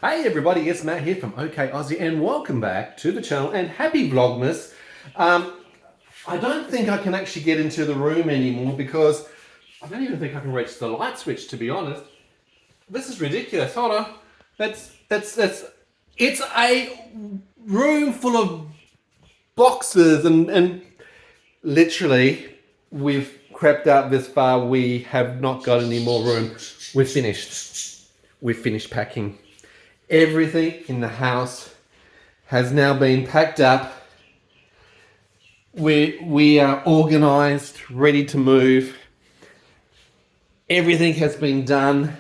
Hey everybody, it's Matt here from Ok Aussie and welcome back to the channel and happy Vlogmas. I don't think I can actually get into the room anymore because I don't even think I can reach the light switch, to be honest. This is ridiculous. Hold on. It's a room full of boxes and literally we've crept out this far. We have not got any more room. We're finished. We've finished packing. Everything in the house has now been packed up. We are organized, ready to move. Everything has been done.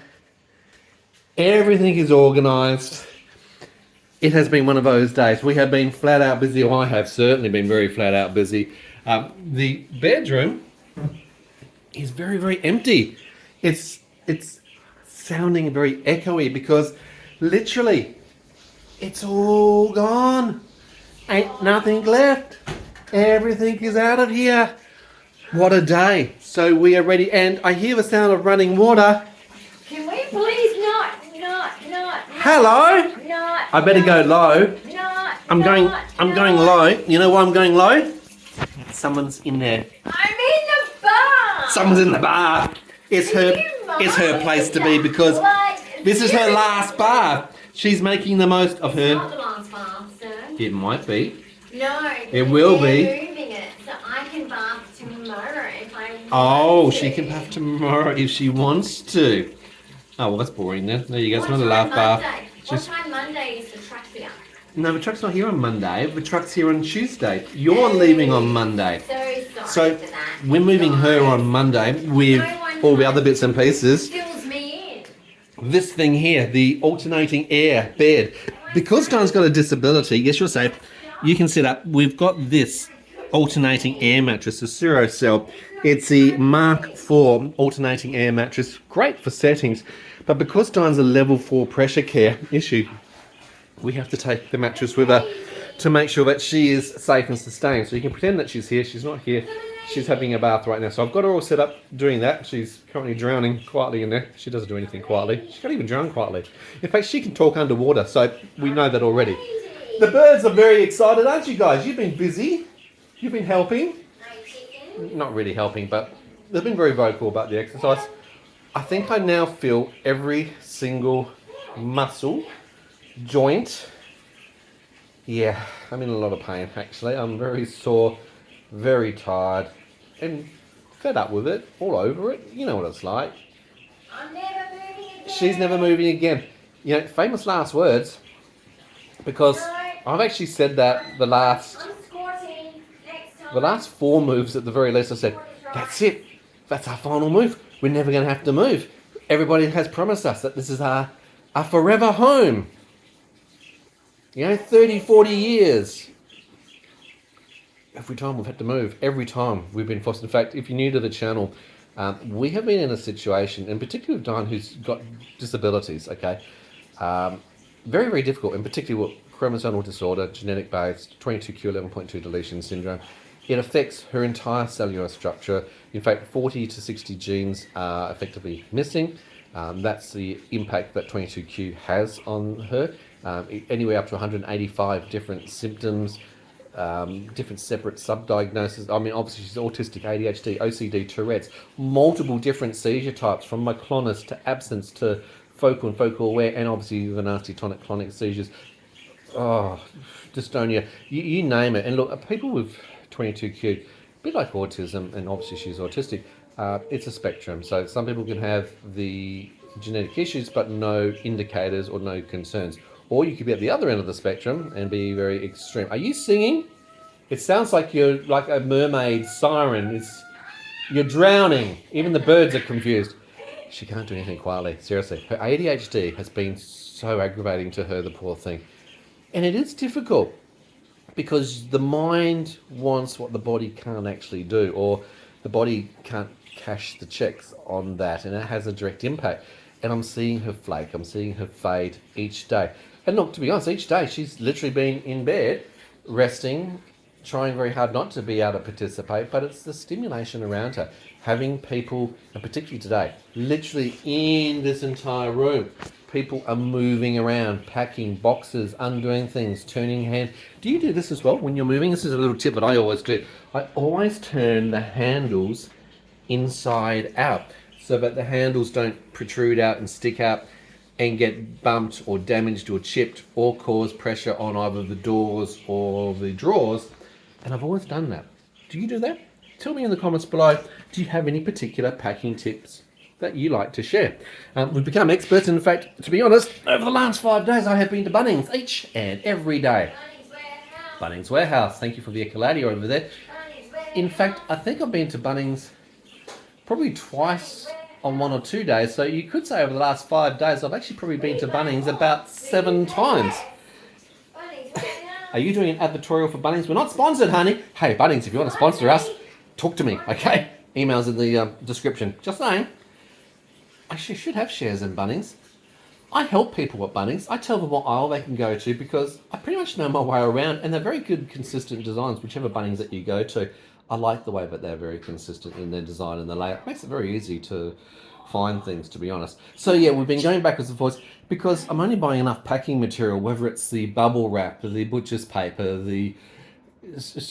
Everything is organized. It has been one of those days. We have been flat out busy. Well, I have certainly been very flat out busy. The bedroom is very, very empty. It's sounding very echoey because literally it's all gone. Ain't nothing left. Everything is out of here. What a day. So we are ready, and I hear the sound of running water. Can we please not. Hello? Not. I better go low. I'm going low. You know why I'm going low? Someone's in there. I'm in the bar. Someone's in the bar. It's her place to be because this is her last bar. She's making the most of her. It's not the last bar, sir. It might be. No. It will be. They're moving it, so I can bath tomorrow if I want Oh, to. she can bath tomorrow if she wants to. Oh, well, that's boring then. There you go. It's What not a time laugh bar. Monday? What time Monday is the truck here? No, the truck's not here on Monday. The truck's here on Tuesday. You're leaving on Monday. So sorry So for that. we're moving her on Monday with all the other bits and pieces. Fills me in. This thing here, the alternating air bed. Because Dyan's got a disability, yes, you're safe, you can sit up. We've got this alternating air mattress, a Zero Cell. It's the Mark IV alternating air mattress. Great for settings. But because Dyan's a level 4 pressure care issue, we have to take the mattress with her to make sure that she is safe and sustained. So you can pretend that she's here. She's not here. She's having a bath right now. So I've got her all set up doing that. She's currently drowning quietly in there. She doesn't do anything quietly. She can't even drown quietly. In fact, she can talk underwater. So we know that already. The birds are very excited, aren't you guys? You've been busy. You've been helping. Not really helping, but they've been very vocal about the exercise. I think I now feel every single muscle, joint. Yeah, I'm in a lot of pain actually. I'm very sore, very tired, and fed up with it, all over it. You know what it's like. I'm never moving again. She's never moving again. You know, famous last words, because I've actually said that the last I'm squatting next time. The last 4 moves at the very least, I said, that's it. That's our final move. We're never going to have to move. Everybody has promised us that this is our forever home. You know, 30, 40 years. Every time we've had to move. Every time we've been forced. In fact, if you're new to the channel, we have been in a situation, and particularly with Dyan, who's got disabilities, okay? Very, very difficult, and particularly with chromosomal disorder, genetic based, 22q11.2 deletion syndrome. It affects her entire cellular structure. In fact, 40 to 60 genes are effectively missing. That's the impact that 22q has on her. Anywhere up to 185 different symptoms, different separate sub-diagnoses. I mean, obviously she's autistic, ADHD, OCD, Tourette's, multiple different seizure types from myoclonus to absence to focal and focal aware, and obviously the nasty tonic-clonic seizures. Oh, dystonia, you name it. And look, people with 22q, a bit like autism, and obviously she's autistic, it's a spectrum. So some people can have the genetic issues but no indicators or no concerns. Or you could be at the other end of the spectrum and be very extreme. Are you singing? It sounds like you're like a mermaid siren. You're drowning. Even the birds are confused. She can't do anything quietly. Seriously. Her ADHD has been so aggravating to her, the poor thing. And it is difficult because the mind wants what the body can't actually do, or the body can't cash the checks on that, and it has a direct impact. And I'm seeing her flake. I'm seeing her fade each day. And look, to be honest, each day she's literally been in bed, resting, trying very hard not to be able to participate, but it's the stimulation around her. Having people, and particularly today, literally in this entire room, people are moving around, packing boxes, undoing things, turning hand. Do you do this as well when you're moving? This is a little tip that I always do. I always turn the handles inside out so that the handles don't protrude out and stick out and get bumped or damaged or chipped or cause pressure on either the doors or the drawers. And I've always done that. Do you do that? Tell me in the comments below, do you have any particular packing tips that you like to share? We've become experts. In fact, to be honest, over the last 5 days I have been to Bunnings each and every day. Bunnings Warehouse. Thank you for the echolati over there. In fact, I think I've been to Bunnings probably twice on 1 or 2 days. So you could say over the last 5 days I've actually probably been to Bunnings about 7 times. Are you doing an advertorial for Bunnings? We're not sponsored, honey. Hey, Bunnings, if you want to sponsor us, talk to me, okay? Emails in the description. Just saying. I should have shares in Bunnings. I help people at Bunnings. I tell them what aisle they can go to because I pretty much know my way around, and they're very good, consistent designs, whichever Bunnings that you go to. I like the way that they're very consistent in their design and the layout. It makes it very easy to find things, to be honest. So yeah, we've been going backwards and forwards because I'm only buying enough packing material, whether it's the bubble wrap, the butcher's paper, the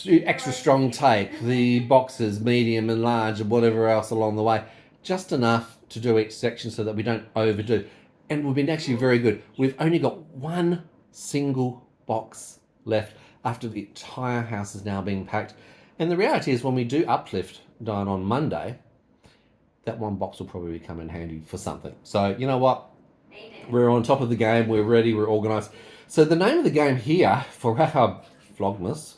extra strong tape, the boxes, medium and large, and whatever else along the way. Just enough to do each section so that we don't overdo. And we've been actually very good. We've only got one single box left after the entire house is now being packed. And the reality is when we do uplift Dyan on Monday, that one box will probably come in handy for something. So you know what? We're on top of the game. We're ready. We're organised. So the name of the game here for our VLOGMAS,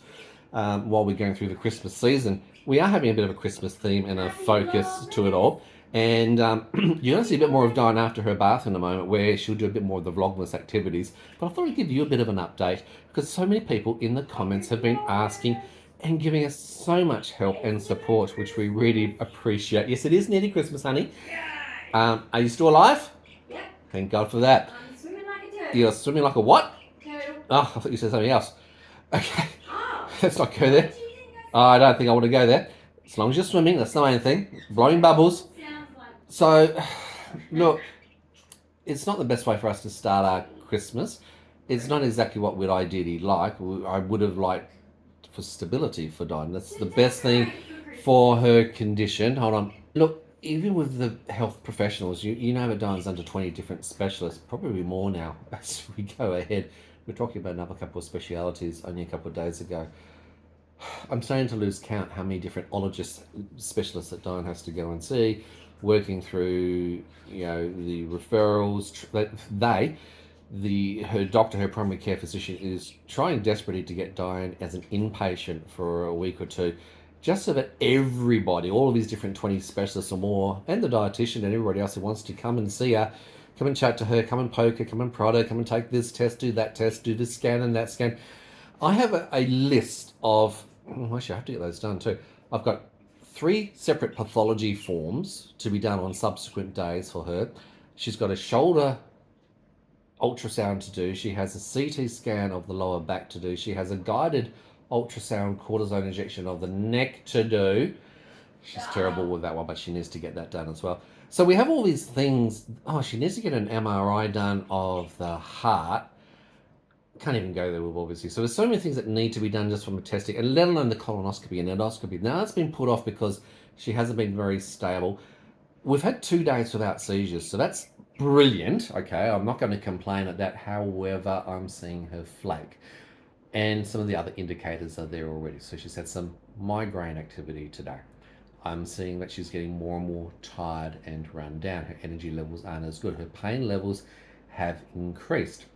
while we're going through the Christmas season, we are having a bit of a Christmas theme and a focus to it all. And you're going to see a bit more of Dyan after her bath in a moment, where she'll do a bit more of the VLOGMAS activities. But I thought I'd give you a bit of an update because so many people in the comments have been asking and giving us so much help and support, which we really appreciate. Yes, it is nearly Christmas, honey. Are you still alive? Yep. Thank God for that. I'm swimming like a turtle. You're swimming like a what? Turtle. Oh, I thought you said something else. Okay, Oh. let's not go there. I don't think I want to go there. As long as you're swimming, that's the main thing. Blowing bubbles. Sounds like. So, look, it's not the best way for us to start our Christmas. It's not exactly what we'd ideally like. I would have liked for stability for Dyan. That's the best thing for her condition. Hold on. Look, even with the health professionals, you know that Dyan's under 20 different specialists, probably more now as we go ahead. We're talking about another couple of specialities only a couple of days ago. I'm starting to lose count how many different ologist specialists that Dyan has to go and see, working through, you know, the referrals. Her doctor, her primary care physician, is trying desperately to get Dyan as an inpatient for a week or two, just so that everybody, all of these different 20 specialists or more, and the dietitian and everybody else who wants to come and see her, come and chat to her, come and poke her, come and prod her, come and take this test, do that test, do this scan and that scan. I have a list of, actually I have to get those done too. I've got 3 separate pathology forms to be done on subsequent days for her. She's got a shoulder ultrasound to do. She has a CT scan of the lower back to do. She has a guided ultrasound cortisone injection of the neck to do. She's terrible with that one, but she needs to get that done as well. So we have all these things. Oh, she needs to get an MRI done of the heart. Can't even go there with obviously. So there's so many things that need to be done just from a testing, and let alone the colonoscopy and endoscopy. Now that's been put off because she hasn't been very stable. We've had 2 days without seizures, so that's brilliant. Okay, I'm not going to complain at that. However, I'm seeing her flake, and some of the other indicators are there already. So she's had some migraine activity today. I'm seeing that she's getting more and more tired and run down. Her energy levels aren't as good. Her pain levels have increased.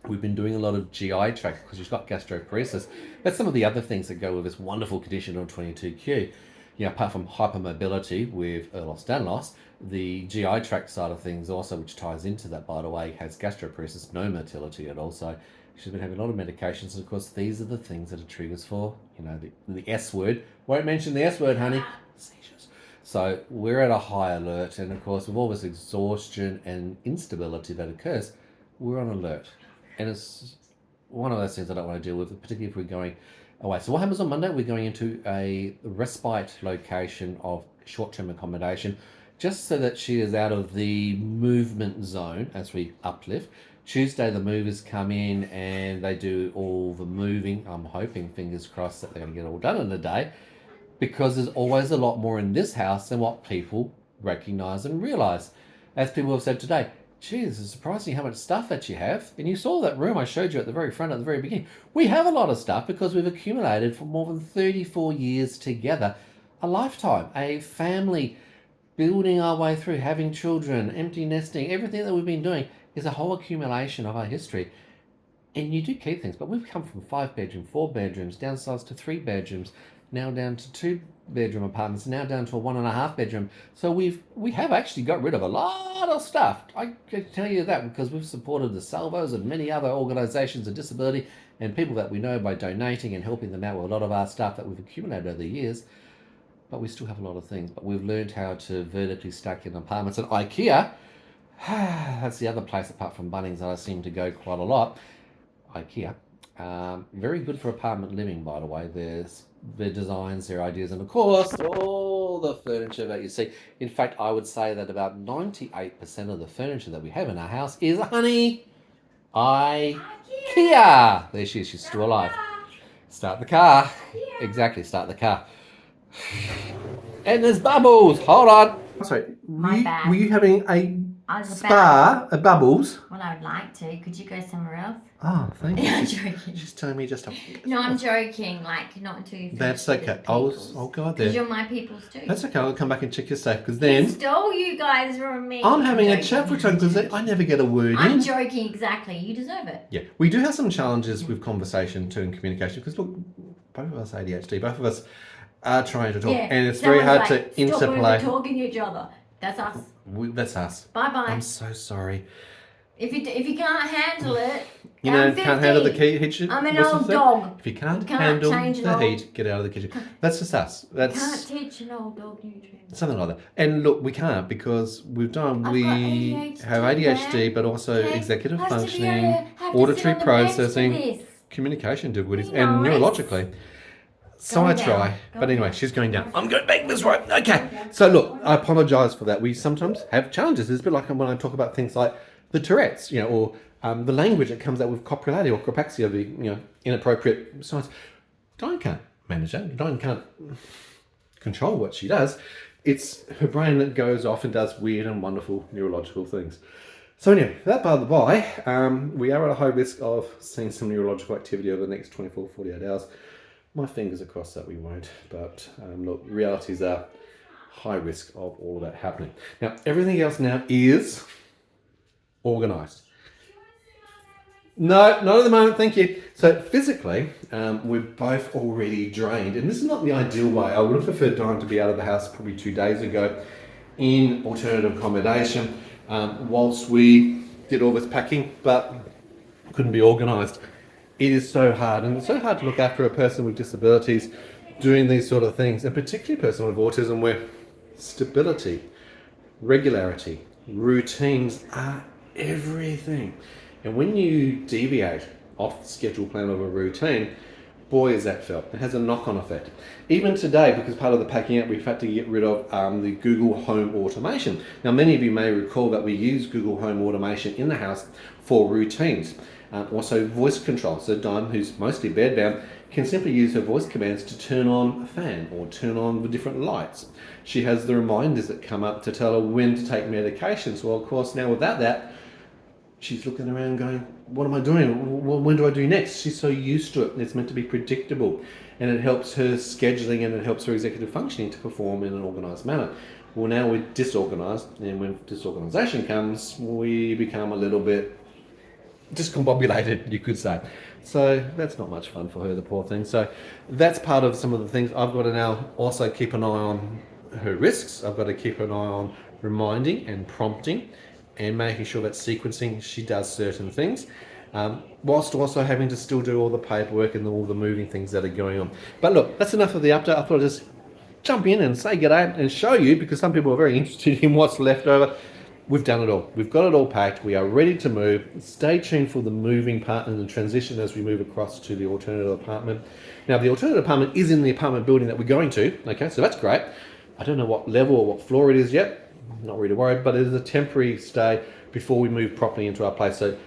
We've been doing a lot of GI tract because she's got gastroparesis. That's some of the other things that go with this wonderful condition of 22q. You know, apart from hypermobility with Ehlers-Danlos, the GI tract side of things also, which ties into that, by the way, has gastroparesis, no motility at all. So she's been having a lot of medications. And of course, these are the things that are triggers for, you know, the S word. Won't mention the S word, honey. Seizures. So we're at a high alert. And of course, with all this exhaustion and instability that occurs, we're on alert. And it's one of those things I don't want to deal with, particularly if we're going away. So what happens on Monday? We're going into a respite location of short-term accommodation. just so that she is out of the movement zone as we uplift. Tuesday, the movers come in and they do all the moving. I'm hoping, fingers crossed, that they're going to get it all done in a day, because there's always a lot more in this house than what people recognize and realize. As people have said today, geez, it's surprising how much stuff that you have. And you saw that room I showed you at the very front, at the very beginning. We have a lot of stuff because we've accumulated for more than 34 years together, a lifetime, a family, building our way through, having children, empty nesting, everything that we've been doing is a whole accumulation of our history. And you do keep things, but we've come from 5-bedroom, 4 bedrooms, downsized to 3 bedrooms, now down to 2-bedroom apartments, now down to a 1.5 bedroom. So we have actually got rid of a lot of stuff. I can tell you that because we've supported the Salvos and many other organisations of disability and people that we know by donating and helping them out with a lot of our stuff that we've accumulated over the years. But we still have a lot of things. But we've learned how to vertically stack in apartments. And IKEA, that's the other place apart from Bunnings that I seem to go quite a lot. IKEA, very good for apartment living, by the way. There's their designs, their ideas, and of course all the furniture that you see. In fact, I would say that about 98% of the furniture that we have in our house is honey IKEA. There she is. She's still alive. Start the car. Exactly, start the car. And there's bubbles. Hold on. Sorry, were you having a spa at Bubbles? Well, I would like to. Could you go somewhere else? Oh, thank you. I'm joking. She's telling me just to... No, I'm joking. Like, not until you finish. That's okay. I'll go out there. Because you're my people's too. That's okay. I'll come back and check your safe because then... He stole you guys from me. I'm having a chat with them because I never get a word in. I'm joking, exactly. You deserve it. Yeah. We do have some challenges with conversation too and communication because look, both of us ADHD, both of us are trying to talk and it's very hard to interplay. Stop talking to each other. That's us. That's us. Bye-bye. I'm so sorry. If you can't handle it, you know, can't handle the heat. I'm an old dog. If you can't handle the heat, get out of the kitchen. That's just us. Can't teach an old dog nutrients. Something like that. And look, we can't because we have ADHD, but also executive functioning, auditory processing, communication difficulties, and neurologically. So I try. But anyway, she's going down. I'm going back this way. Okay. So look, I apologise for that. We sometimes have challenges. It's a bit like when I talk about things like the Tourette's, you know, or the language that comes out with copulalia or copraxia, the, you know, inappropriate signs. Dyan can't manage that. Dyan can't control what she does. It's her brain that goes off and does weird and wonderful neurological things. So anyway, that by the by, we are at a high risk of seeing some neurological activity over the next 24, 48 hours. My fingers are crossed that we won't, but look, realities are high risk of all of that happening. Now, everything else now is organised. No, not at the moment, thank you. So physically, we're both already drained, and this is not the ideal way. I would have preferred Dyan to be out of the house probably 2 days ago in alternative accommodation whilst we did all this packing, but couldn't be organised. It is so hard, and it's so hard to look after a person with disabilities doing these sort of things, and particularly a person with autism where stability, regularity, routines are everything. And when you deviate off the schedule plan of a routine, boy is that felt. It has a knock-on effect. Even today, because part of the packing out, we've had to get rid of the Google Home automation. Now, many of you may recall that we use Google Home automation in the house for routines. Also voice control. So Dyan, who's mostly bedbound, can simply use her voice commands to turn on a fan or turn on the different lights. She has the reminders that come up to tell her when to take medications. Well, of course, now without that, she's looking around going, what am I doing? When do I do next? She's so used to it. It's meant to be predictable. And it helps her scheduling and it helps her executive functioning to perform in an organised manner. Well, now we're disorganised, and when disorganisation comes, we become a little bit discombobulated, you could say. So that's not much fun for her, the poor thing. So that's part of some of the things I've got to now also keep an eye on her risks. I've got to keep an eye on reminding and prompting and making sure that sequencing, she does certain things, whilst also having to still do all the paperwork and all the moving things that are going on. But look, that's enough of the update. I thought I'd just jump in and say g'day and show you, because some people are very interested in what's left over. We've done it all. We've got it all packed. We are ready to move. Stay tuned for the moving part and the transition as we move across to the alternative apartment. Now, the alternative apartment is in the apartment building that we're going to. Okay, so that's great. I don't know what level or what floor it is yet, not really worried, but it is a temporary stay before we move properly into our place. So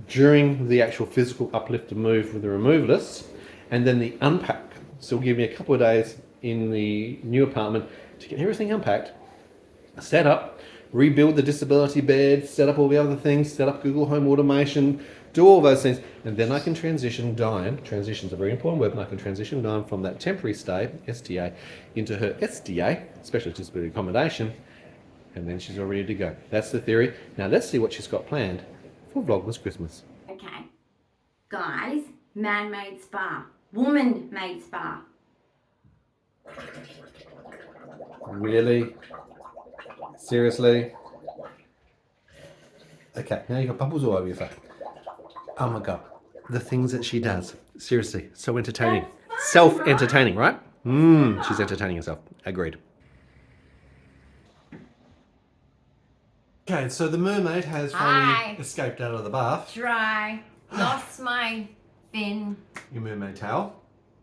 during the actual physical uplift and move with the removalists, and then the unpack. So it'll give me a couple of days in the new apartment to get everything unpacked, set up, rebuild the disability bed, set up all the other things, set up Google Home automation, do all those things, and then I can transition Dyan. Transition's a very important word, and I can transition Dyan from that temporary stay, STA, into her SDA, Special Disability Accommodation, and then she's all ready to go. That's the theory. Now let's see what she's got planned for Vlogmas Christmas. Okay, guys, man-made spa, woman-made spa. Really? Seriously? Okay, now you've got bubbles all over your face. Oh my god. The things that she does. Seriously, so entertaining. Self-entertaining, right? She's entertaining herself. Agreed. Okay, so the mermaid has finally escaped out of the bath. Dry, lost my fin. Your mermaid towel.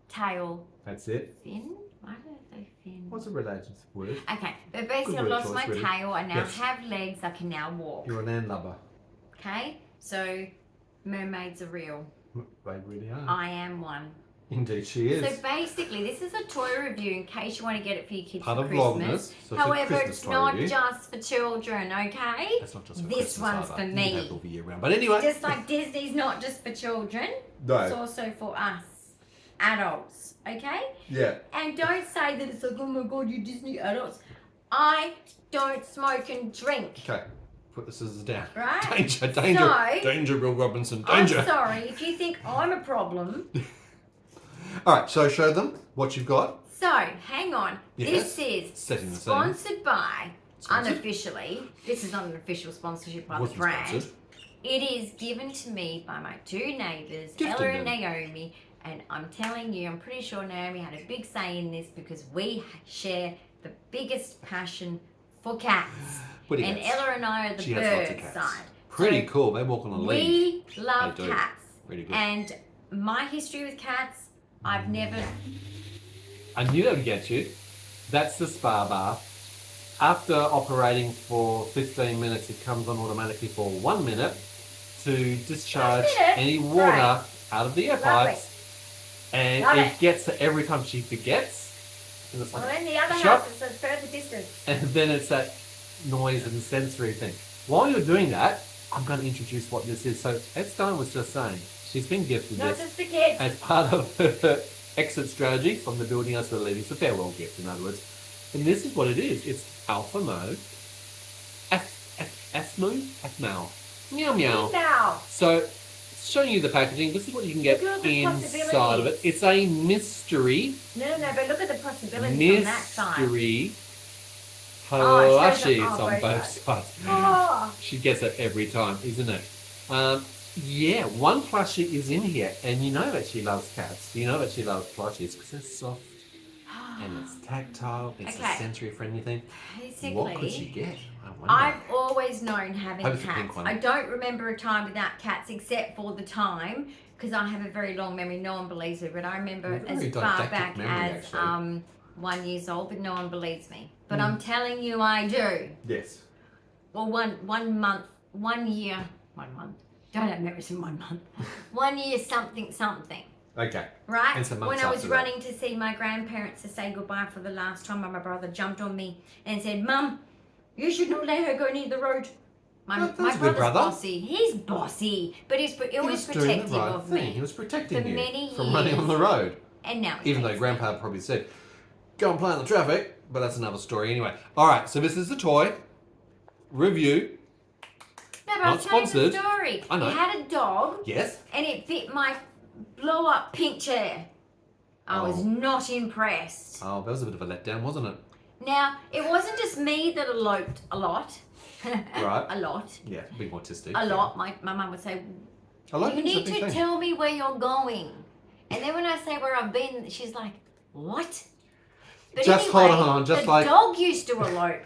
Tail. That's it. Fin? Why did I say fin? What's a related word? Okay, but basically I word lost choice, my really. tail. I now Yes. have legs. I can now walk. You're a landlubber. Okay, so mermaids are real. They really are. I am one. Indeed she is. So basically, this is a toy review in case you want to get it for your kids Part for of Christmas. Vlogmas, so it's a However, Christmas it's toy not review. just for children, okay? That's not just for This Christmas one's either. for You me. can have it all year round. But anyway. Just like Disney's not just for children, No. it's also for us, adults, okay? Yeah. And don't say that it's like, oh my god, you Disney adults. I don't smoke and drink. Okay. Put the scissors down. Right? Danger, danger, So- danger, Will Robinson, danger. I'm sorry if you think I'm a problem. All right, so show them what you've got. So, hang on. Yes. This is Setting the scene. sponsored by, Sponsored? unofficially, this is not an official sponsorship by the Wasn't brand. sponsored. It is given to me by my two neighbours, Gifted Ella and them. Naomi, and I'm telling you, I'm pretty sure Naomi had a big say in this because we share the biggest passion for cats. Pretty And cats. Ella and I are the She has lots of bird cats. side. Pretty So cool. They walk on a lead. we love They do. cats. Pretty good. And my history with cats, I've never... I knew that would get you. That's the spa bath. After operating for 15 minutes, it comes on automatically for 1 minute to discharge 1 minute? any water Right. out of the air Lovely. pipes. And Love it it. gets her every time she forgets. And it's like, Well, in the other shut. house, it's a further distance. And then it's that noise and sensory thing. While you're doing that, I'm going to introduce what this is. So, as Dyan was just saying, she's been gifted Not this just the kids. as part of her exit strategy from the building us to the leaving. It's a farewell gift, in other words. And this is what it is. It's Aphmau Meow. Meow meow. Now, So, showing you the packaging, this is what you can get Look at the inside of it. possibilities. It's a mystery. no, but look at the possibilities on that side. Mystery. Oh, it shows Plushies up- on both both sides. sides. Oh, She gets it every time, isn't it? Yeah, one plushie is in here, and you know that she loves cats. You know that she loves plushies because they're soft and it's tactile. It's Okay. a sensory-friendly thing. basically, What could she get? I wonder. I've always known having Hope it's a pink cats. one. I don't remember a time without cats except for the time, because I have a very long memory. No one believes me, but I remember You have a as very far didactic back memory, as actually. 1 year old, but no one believes me. But Hmm. I'm telling you, I do. Yes. Well, 1 month, 1 year, 1 month. Don't have memories in 1 month. 1 year, something. Okay. Right? And some months When I was after that. running to see my grandparents to say goodbye for the last time, my brother jumped on me and said, "Mum, you should not let her go near the road." My That's a my good brother's brother. bossy. He's bossy, but he's He always was doing the protective right of thing. me. He was protecting For you many from running years. on the road. And now he Even though hates Grandpa probably said, go and play in the traffic, but that's another story anyway. All right, so this is the toy review. me. No, but not I was telling sponsored. the story. I know. He had a dog, Yes. and it fit my blow-up pink chair. I was Oh. not impressed. Oh, that was a bit of a letdown, wasn't it? Now, it wasn't just me that eloped a lot. Right. A lot. Yeah, being autistic. A lot. My mum would say, I like you it's a need big to thing. tell me where you're going. And then when I say where I've been, she's like, what? But Just hold on, just the like- dog used to elope.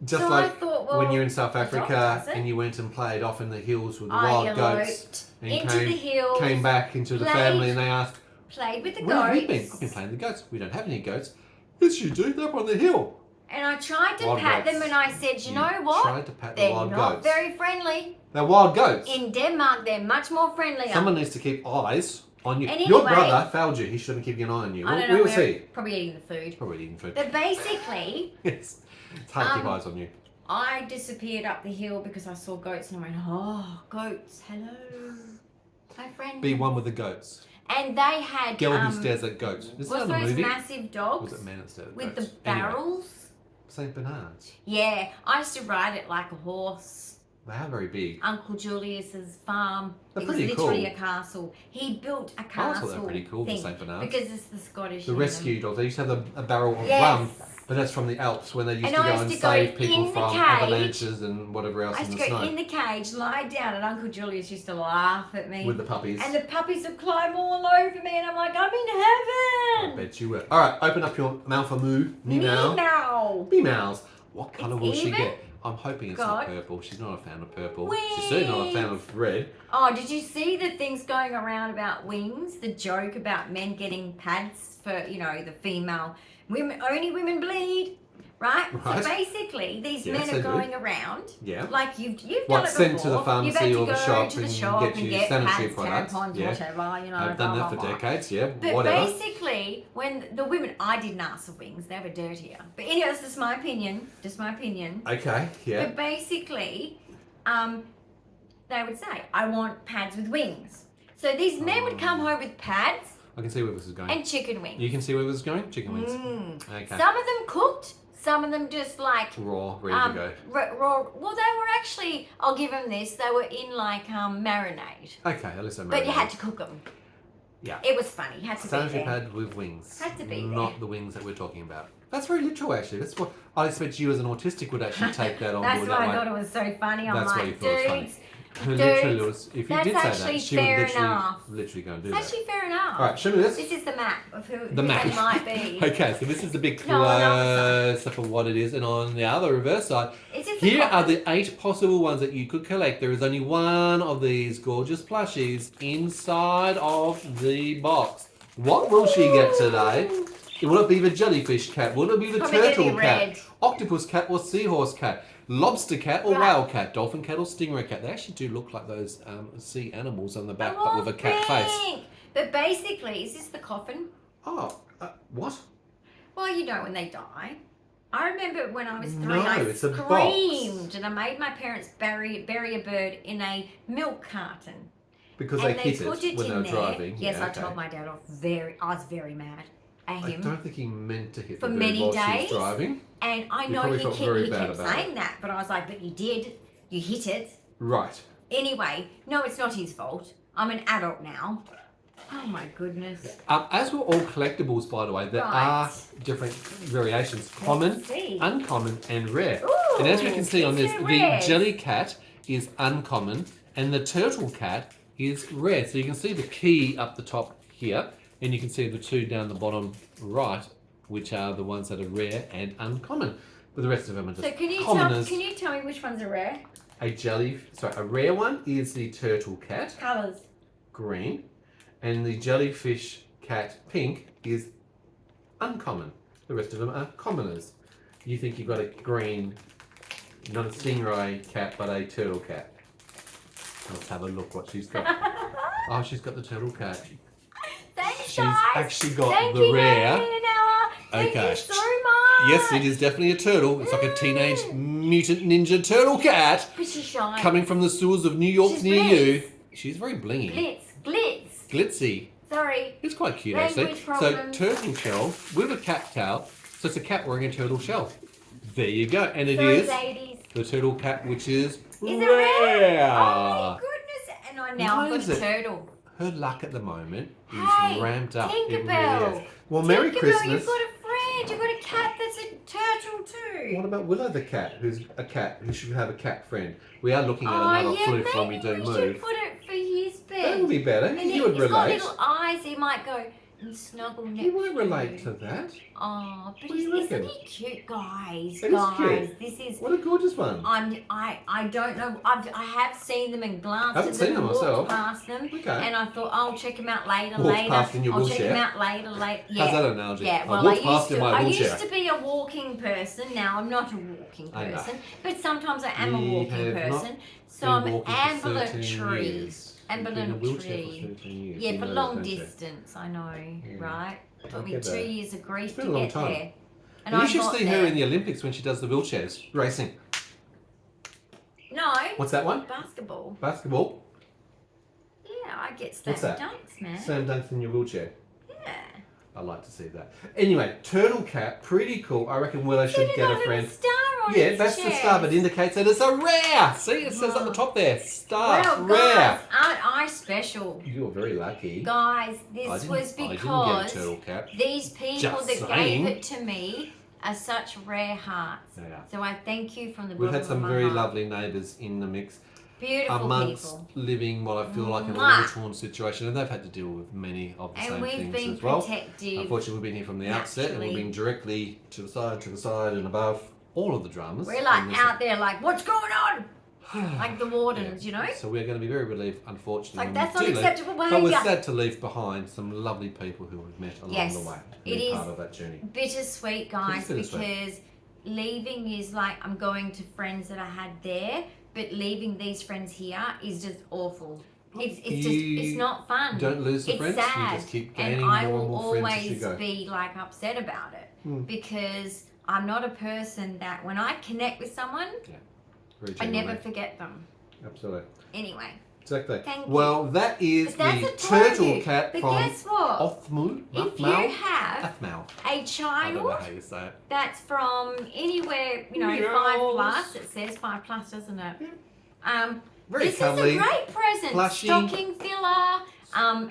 Just so like I thought, well, when you're in South the dog Africa does it. and you went and played off in the hills with the I wild goats eloped and into the hills, came back into the played- family and they asked, played with the where have you goats. been? I've been playing the goats. We don't have any goats. Yes, you do. They're up on the hill. And I tried to Wild pat goats. them and I said, you know You what? tried to pat the They're wild not goats. very friendly. They're wild goats. In Denmark, they're much more friendlier. Someone needs to keep eyes on you. And Your anyway- brother failed you. He shouldn't keep an eye on you. I don't Where know was where, he? probably eating the food. Probably eating food. But basically, Yes. It's hard to keep eyes on you. I disappeared up the hill because I saw goats and I went, oh, goats, hello, my friend. Be one with the goats. And they had Girl who stares at goats. Is what's that a those movie? massive dogs Was it Man That Stares at with Goats? the barrels? Saint Bernards. Yeah, I used to ride it like a horse. They are very big. Uncle Julius's farm. They're it was pretty literally cool. a castle. He built a I castle. thought they were pretty cool, the thing, Saint Bernards. because it's the Scottish. The in rescue them. dogs. They used to have a barrel of Yes. rum, but that's from the Alps when they used And to I go used and to go save people in the from cage. avalanches and whatever else I in used the to go snow. in the cage, lie down, and Uncle Julius used to laugh at me. With the puppies. And the puppies would climb all over me, and I'm like, I'm in I heaven. bet you were. Alright, open up your Aphmau Mee Meow. Meow. Mee Meows. What colour It's will she even? get? I'm hoping it's God. not purple. She's not a fan of purple. She's certainly not a fan of red. Oh, did you see the things going around about wings? The joke about men getting pads for, you know, the female women, only women bleed, right? Right. So basically, these Yes, men they are do. going around, Yeah. like you've done What, it before. sent to the pharmacy You've had to or the go shop to the and shop get and you get sanitary pads, products. tampons, Yeah. whatever, you know. I've blah, done that blah, for blah. decades, yeah. But Whatever. basically, when the women, I didn't ask for wings, they were dirtier. But anyway, that's just my opinion. Just my opinion. Okay, yeah. But basically, they would say, I want pads with wings. So these men would come home with pads I can see where this is going. and chicken wings. You can see where this is going? Chicken wings. Okay. Some of them cooked, some of them just like Raw, ready to go. raw. Well, they were actually, I'll give them this, they were in like marinade. Okay, at least I But you had to cook them. Yeah. It was funny. You had to be Sanitary there. pad with wings. Had to be Not there. the wings that we're talking about. That's very literal, actually. That's what I expect you as an autistic would actually take that on That's board why that I way. thought it was so funny. I'm That's why you like, thought it was funny. dudes, Literally, was, if you that's did say actually that, she would fair literally, enough. literally go and do it's that. actually fair enough. All right, show me this. This is the map of who The map. they might be. Okay, so this is the big No, on the other close up of what it is, and on the other reverse side, Is this here the are the 8 possible ones that you could collect. There is only one of these gorgeous plushies inside of the box. What will she get today? Will it be the jellyfish cat? Will it be the Probably gonna turtle be cat? red. Octopus cat or seahorse cat? Lobster cat or Right. whale cat? Dolphin cat or stingray cat? They actually do look like those sea animals on the back, but with a cat face. Pink. But basically, is this the coffin? Oh, what? Well, you know when they die. I remember when I was 3, No, I it's a screamed box. and I made my parents bury a bird in a milk carton. Because and they hit put it it when in they were there. driving. Yes, Yeah, I okay. told my dad off. I was very mad at I him. don't think he meant to hit For the bird many while she days. was driving. And I You know probably he felt kept, very he bad kept about saying that, but I was like, but you did. You hit it. Right. Anyway, no, it's not his fault. I'm an adult now. Oh my goodness. As we're all collectibles, by the way, there Right. are different variations. Common, see. uncommon, and rare. Ooh, and as we can see on this, these are the rare. jelly cat is uncommon, and the turtle cat is rare. So you can see the key up the top here, and you can see the 2 down the bottom right, which are the ones that are rare and uncommon. But the rest of them are just So can commoners. you tell me which ones are rare? A rare one is the turtle cat, Colours. green, and the jellyfish cat, pink, is uncommon. The rest of them are commoners. You think you've got a green, not a stingray cat, but a turtle cat. Let's have a look what she's got. Oh, she's got the turtle cat. Thanks, She's guys. actually got Thank the you, rare. Naomi and Ella. Thank Okay. you so much. Yes, it is definitely a turtle. It's like a teenage mutant ninja turtle cat But she's shy. coming from the sewers of New York She's near blitz. you. She's very blingy. Glitz. Glitzy. Sorry. It's quite cute Language actually. problems. So turtle shell with a cat tail. So it's a cat wearing a turtle shell. There you go. And it Sorry, is ladies. the turtle cat, which is Is it rare? rare. Oh my goodness. And I now Why I've is got a it? turtle. Her luck at the moment is Hey, ramped up. It Tinkerbell. really is. Well, Merry Tinkerbell, Christmas. you've got a friend. You've got a cat that's a turtle too. What about Willow the cat, who's a cat who should have a cat friend? We are looking at Oh another yeah, floof when we maybe do we move. should put it for his bed. That would be better. And You would he's got relate. little eyes. He might go, and snuggle next He won't to relate you. to that. Oh, but What do you isn't reckon? he cute, guys? It is guys, cute. this is. What a gorgeous one. I don't know. I have seen them and glanced Haven't at seen them and them myself. walked past them. Okay. And I thought, I'll check them out later. Walked past in your I'll check wheelchair? them out later. Yeah. How's that an analogy? Yeah. I Well, I walked past in my I wheelchair. used to be a walking person. Now I'm not a walking I know. person, but sometimes I am a We walking have not person. So been I'm walking for 13 ambulatory. years. You've been in a wheelchair for 13 years. Yeah, You for know long that, don't you? distance, I know, right? I Took me get 2 that. years of grief It's been to a long get time. there. And I you should got see her there. in the Olympics when she does the wheelchairs racing. No. What's that one? Basketball. Basketball. Yeah, I get slam What's that? dunks, man. Slam dunks in your wheelchair. Yeah. I'd like to see that. Anyway, turtle cat, pretty cool. I reckon Willow should Look get at a that friend. little star on Yeah, his that's the chest. star, but indicates that it's a rare. See, it says at the top there, star, Well, rare. guys, aren't I special? You're very lucky. Guys, I this didn't- was I didn't because get a turtle cat. these people Just that saying. gave it to me are such rare hearts. They are. So I thank you from the We've bottom had of some my very heart. lovely neighbours in the mix. Beautiful Amongst people. living what I feel like in a Mwah. war-torn situation, and they've had to deal with many of the And same we've things been as well. protective. Unfortunately, we've been here from the outset, and we've Naturally. been directly to the side, and above all of the dramas. We're like And this- out there like, what's going on? Like the wardens, you know? So we're going to be very relieved, unfortunately. Like, when that's we not do leave. acceptable But we're behaviour. sad to leave behind some lovely people who we've met along Yes, the way. it Being is. part of that journey. Bittersweet, guys, It is bittersweet. because leaving is like I'm going to friends that I had there, but leaving these friends here is just awful. It's not fun. Don't lose the It's friends. sad. You just keep gaining and I more will and more friends as you always go. be like upset about it Hmm. because I'm not a person that when I connect with someone, Very I never genuinely. forget them. Absolutely. Anyway, Exactly. Thank you. Well, that is but that's the a turtle turtle cat But from guess what? Aphmau If you Mee have Meow. a I don't know child how you say it. that's from anywhere, you know, Meows. 5+, it says 5+, doesn't it? Very This cuddly. is a great present. plushy. Stocking filler.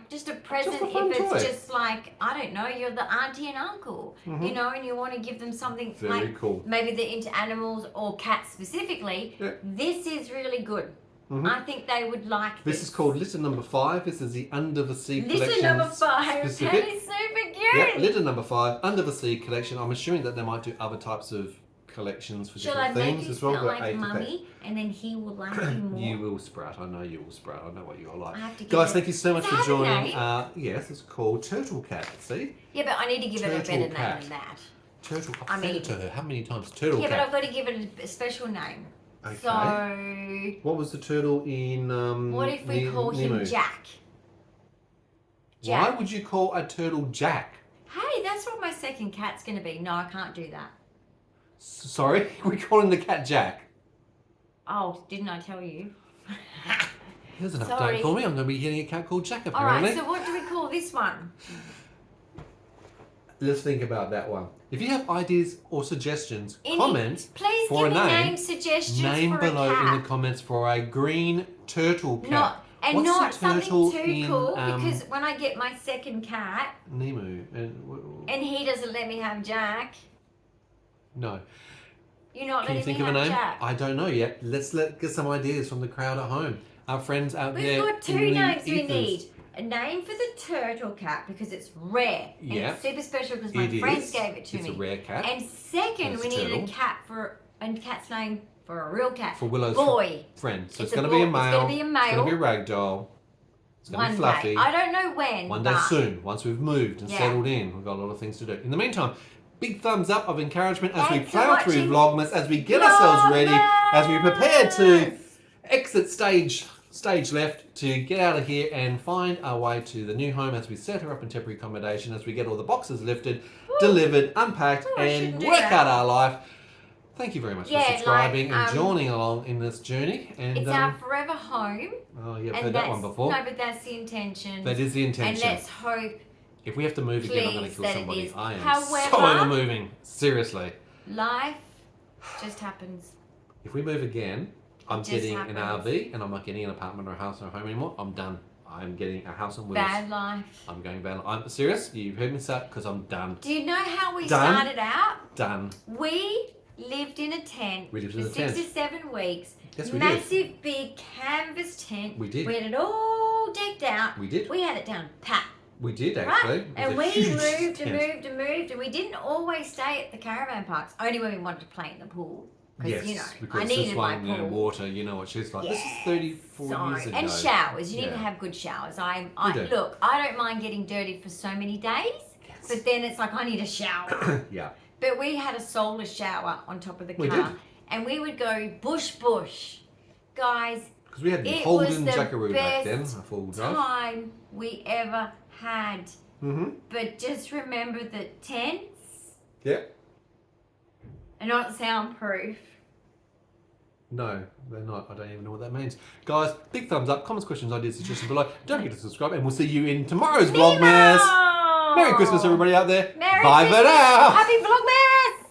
Just a present Just a fun if it's toy. just like, I don't know, you're the auntie and uncle, you know, and you want to give them something Very like cool. maybe they're into animals or cats specifically. Yeah. This is really good. Mhm. I think they would like this. This is called litter number 5. This is the Under the Sea This collection. is number 5. That specific. is super Yeah, cute. litter number 5, Under the Sea collection. I'm assuming that they might do other types of collections for Shall I different make themes you as well. smell but like A to Z. mummy and then he will like you more? You will sprout. I know you will sprout. I know what you are like. I have to give Guys, it- thank you so much Does for it have a joining. name? Yes, it's called Turtle Cat. See? Yeah, but I need to give it a Turtle better cat. name than that. Turtle. I I've said mean- it to her. How many times? Turtle Yeah, but Cat. I've got to give it a special name. Okay. So, What was the turtle in what if we call Nemo? him Jack? Why Jack. would you call a turtle Jack? Hey, that's what my second cat's going to be. No, I can't do that. Sorry? We're calling the cat Jack. Oh, didn't I tell you? Here's an Sorry. update for me. I'm going to be getting a cat called Jack All apparently. right, so what do we call this one? Let's think about that one. If you have ideas or suggestions, Any- comments, Please for give a me name, name suggestions name for below a cat. in the comments for a green turtle cat. And What's not the something turtle too in, cool because when I get my second cat Nemo. and he doesn't let me have Jack, No. you're not Can you letting think me of a have name? Jack. I don't know yet. Let's get some ideas from the crowd at home. Our friends out We've there. got 2 in the names we ethers. need. A name for the turtle cat because it's rare. And Yeah. it's super special because my It friends is. gave it to It's me. a rare cat. And second, It's we need turtle. a cat for a cat's name for a real cat. For Willow's Boy. friend. So It's it's a going to be a boy. male. It's gonna be a It's going to be a male. ragdoll. It's going to One be fluffy. day. I don't know when. One day but soon, once we've moved and Yeah. settled in. We've got a lot of things to do. In the meantime, big thumbs up of encouragement as we Thanks for plough through watching Vlogmas, as we get ourselves ready, as we prepare to Vlogmas! exit stage left to get out of here and find our way to the new home as we set her up in temporary accommodation, as we get all the boxes lifted, delivered, unpacked, I and shouldn't do work that. out our life. Thank you very much Yeah, for subscribing like, and joining along in this journey. And It's our forever home. oh, yeah, I've And heard that one before. No, but that's the intention. That is the And intention. let's hope If we have to move again, I'm going to Please, kill that it somebody. is. I am However- so overmoving. Seriously. life just happens. If we move again, I'm just getting an happens. RV and I'm not getting an apartment or a house or a home anymore. I'm done. I'm getting a house on wheels. Bad life. I'm going van. I'm serious. You've heard me say it because I'm done. Do you know how we Done. started out? Done. We lived in a tent We lived for in a 6 tent. or 7 weeks. Yes, we did. Massive big canvas tent. We did. We had it all decked out. We did. We had it down pat. We did Right? actually. It And was a we huge moved and tent. moved and moved, and we didn't always stay at the caravan parks. Only when we wanted to play in the pool. Yes, You know, because I this needed my one, you know, pool. water, you know what she's like. This is Yeah. 34 So, years ago. and showers. You need to Yeah. have good showers. We do. Look, I don't mind getting dirty for so many days, Yes. but then it's like I need a shower. Yeah. But we had a solar shower on top of the car, We did. and we would go bush, guys. Because we had the It was Holden the Jackaroo back then, a best full drive. time we ever had. Mm-hmm. But just remember that tents Yeah. are not soundproof. No, they're not. I don't even know what that means. Guys, big thumbs up, comments, questions, ideas, suggestions below. Don't forget to subscribe, and we'll see you in tomorrow's Vlogmas. Meow! Merry Christmas, everybody out there. Merry Bye Christmas. for now. Happy Vlogmas!